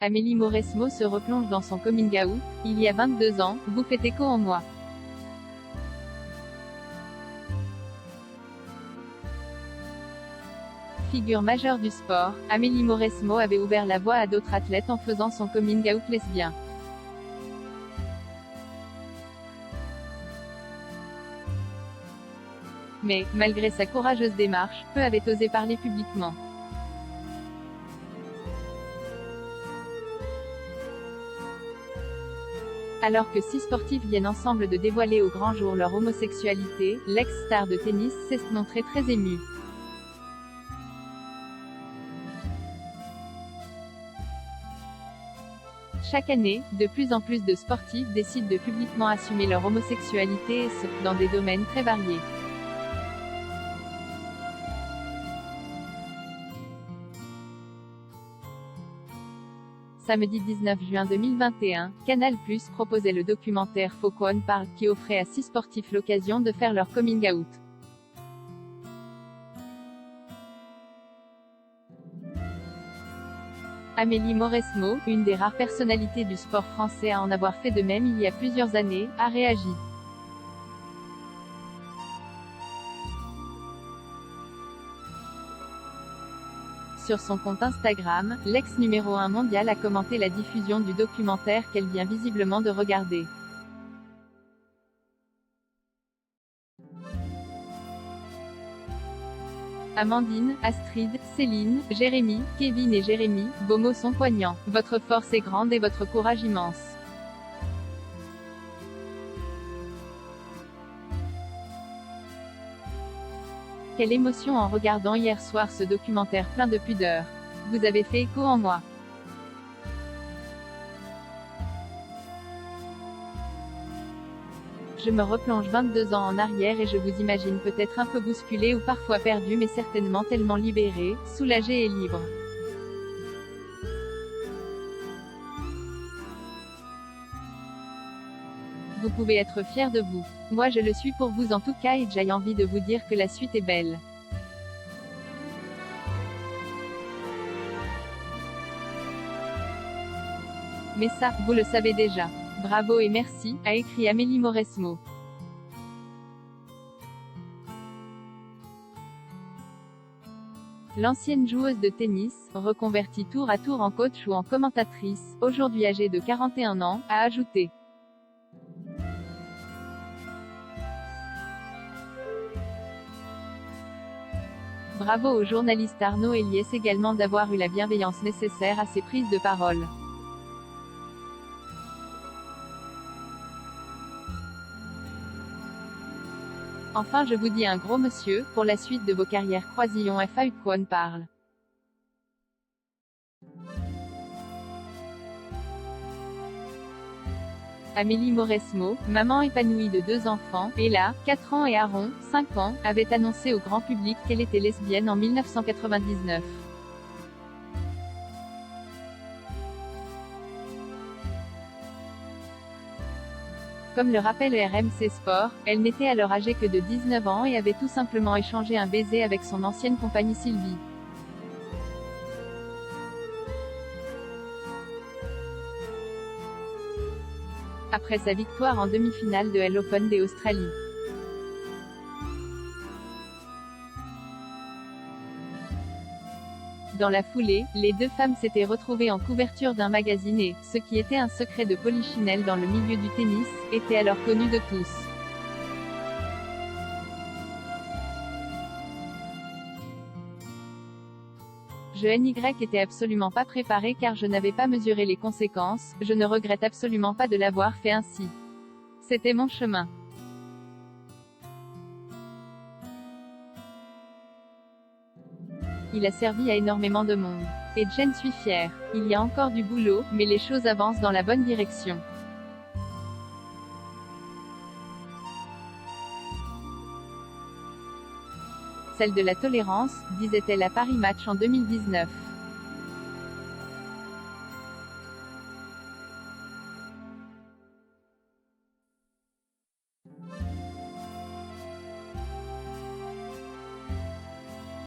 Amélie Mauresmo se replonge dans son coming out. Il y a 22 ans, vous faites écho en moi. Figure majeure du sport, Amélie Mauresmo avait ouvert la voie à d'autres athlètes en faisant son coming out lesbien. Mais, malgré sa courageuse démarche, peu avaient osé parler publiquement. Alors que 6 sportifs viennent ensemble de dévoiler au grand jour leur homosexualité, l'ex-star de tennis s'est montrée très émue. Chaque année, de plus en plus de sportifs décident de publiquement assumer leur homosexualité et ce, dans des domaines très variés. Samedi 19 juin 2021, Canal+ proposait le documentaire Faut qu'on parle, qui offrait à 6 sportifs l'occasion de faire leur coming out. Amélie Mauresmo, une des rares personnalités du sport français à en avoir fait de même il y a plusieurs années, a réagi. Sur son compte Instagram, l'ex numéro 1 mondial a commenté la diffusion du documentaire qu'elle vient visiblement de regarder. Amandine, Astrid, Céline, Jérémy, Kevin et Jérémy, vos mots sont poignants. Votre force est grande et votre courage immense. Quelle émotion en regardant hier soir ce documentaire plein de pudeur. Vous avez fait écho en moi. Je me replonge 22 ans en arrière et je vous imagine peut-être un peu bousculé ou parfois perdu mais certainement tellement libéré, soulagé et libre. Vous pouvez être fier de vous. Moi je le suis pour vous en tout cas et j'ai envie de vous dire que la suite est belle. Mais ça, vous le savez déjà. Bravo et merci, a écrit Amélie Mauresmo. L'ancienne joueuse de tennis, reconvertie tour à tour en coach ou en commentatrice, aujourd'hui âgée de 41 ans, a ajouté. Bravo au journaliste Arnaud Eliès également d'avoir eu la bienveillance nécessaire à ses prises de parole. Enfin je vous dis un gros monsieur, pour la suite de vos carrières croisillon FAU qu'on parle. Amélie Mauresmo, maman épanouie de 2 enfants, Ella, 4 ans et Aaron, 5 ans, avait annoncé au grand public qu'elle était lesbienne en 1999. Comme le rappelle RMC Sport, elle n'était alors âgée que de 19 ans et avait tout simplement échangé un baiser avec son ancienne compagne Sylvie. Après sa victoire en demi-finale de l'Open d'Australie. Dans la foulée, les deux femmes s'étaient retrouvées en couverture d'un magazine et, ce qui était un secret de polichinelle dans le milieu du tennis, était alors connu de tous. Je NY était absolument pas préparé car je n'avais pas mesuré les conséquences, je ne regrette absolument pas de l'avoir fait ainsi. C'était mon chemin. Il a servi à énormément de monde. Et j'en suis fière. Il y a encore du boulot, mais les choses avancent dans la bonne direction. Celle de la tolérance, disait-elle à Paris Match en 2019.